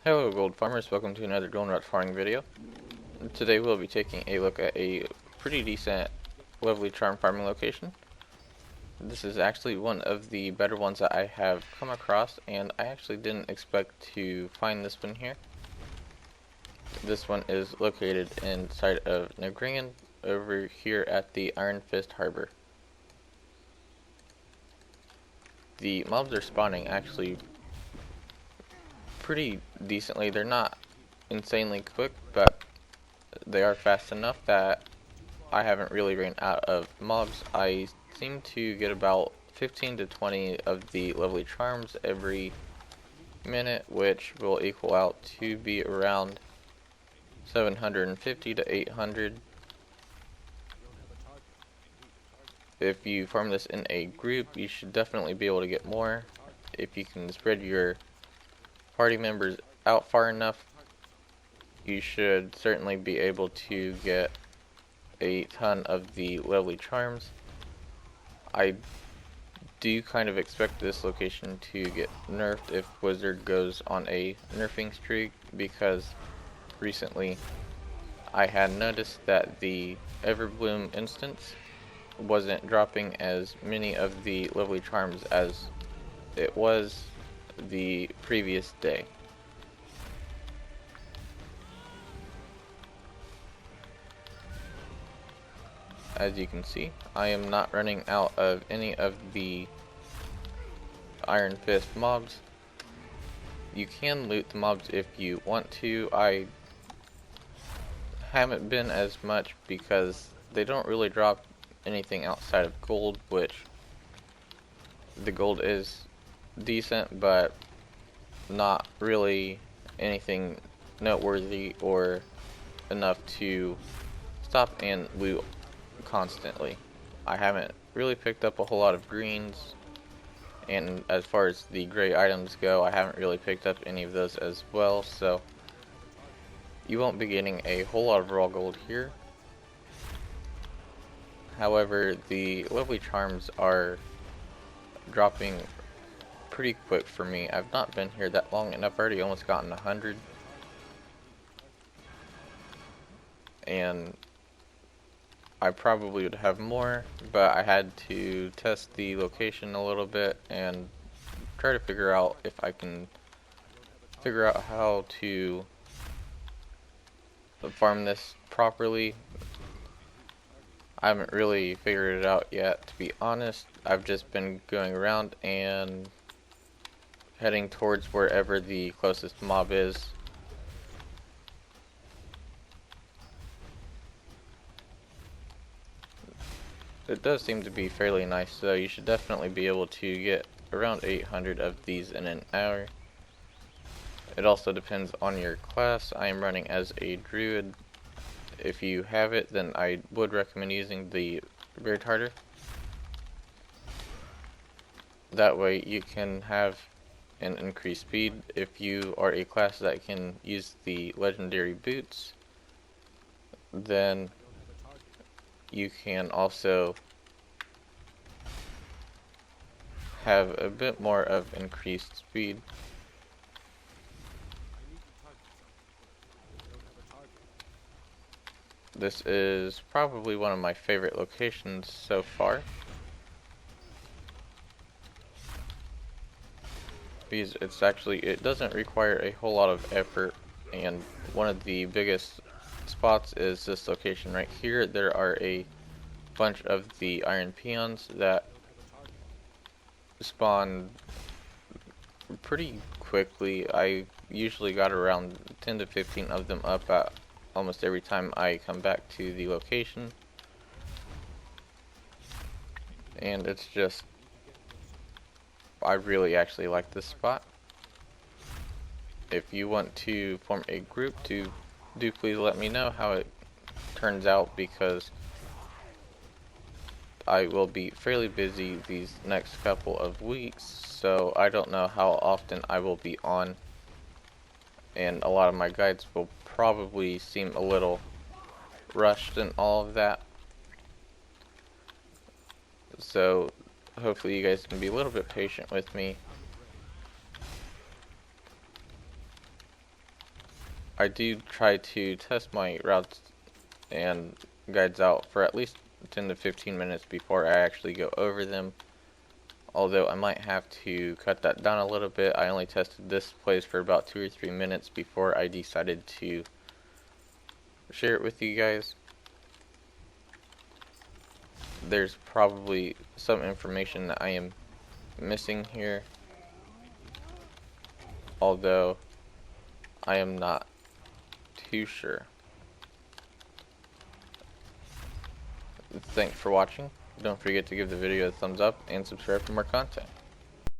Hello gold farmers, welcome to another goldenrod farming video. Today we'll be taking a look at a pretty decent lovely charm farming location. This is actually one of the better ones that I have come across, and I actually didn't expect to find this one here. This one is located inside of Negringen over here at the Iron Fist Harbor. The mobs are spawning actually pretty decently. They're not insanely quick, but they are fast enough that I haven't really ran out of mobs. I seem to get about 15 to 20 of the lovely charms every minute, which will equal out to be around 750 to 800. If you farm this in a group, you should definitely be able to get more. If you can spread your party members out far enough, you should certainly be able to get a ton of the lovely charms. I do kind of expect this location to get nerfed if Wizard goes on a nerfing streak, because recently I had noticed that the Everbloom instance wasn't dropping as many of the lovely charms as it was the previous day. As you can see, I am not running out of any of the Iron Fist mobs. You can loot the mobs if you want to. I haven't been as much because they don't really drop anything outside of gold, which the gold is decent, but not really anything noteworthy or enough to stop and loot constantly. I haven't really picked up a whole lot of greens, and as far as the gray items go, I haven't really picked up any of those as well, so you won't be getting a whole lot of raw gold here. However, the lovely charms are dropping pretty quick for me. I've not been here that long, and I've already almost gotten 100. And I probably would have more, but I had to test the location a little bit and try to figure out if I can figure out how to farm this properly. I haven't really figured it out yet, to be honest. I've just been going around and heading towards wherever the closest mob is. It does seem to be fairly nice, so you should definitely be able to get around 800 of these in an hour. It also depends on your class. I am running as a druid. If you have it, then I would recommend using the Beard Harder. That way you can have an increased speed. If you are a class that can use the legendary boots, then you can also have a bit more of increased speed. This is probably one of my favorite locations so far, because it doesn't require a whole lot of effort, and one of the biggest spots is this location right here. There are a bunch of the iron peons that spawn pretty quickly. I usually got around 10 to 15 of them up at almost every time I come back to the location, and it's just, I really actually like this spot. If you want to form a group, do please let me know how it turns out, because I will be fairly busy these next couple of weeks, so I don't know how often I will be on, and a lot of my guides will probably seem a little rushed and all of that. So hopefully you guys can be a little bit patient with me. I do try to test my routes and guides out for at least 10 to 15 minutes before I actually go over them. Although I might have to cut that down a little bit. I only tested this place for about 2 or 3 minutes before I decided to share it with you guys. There's probably some information that I am missing here, although I am not too sure. Thanks for watching. Don't forget to give the video a thumbs up and subscribe for more content.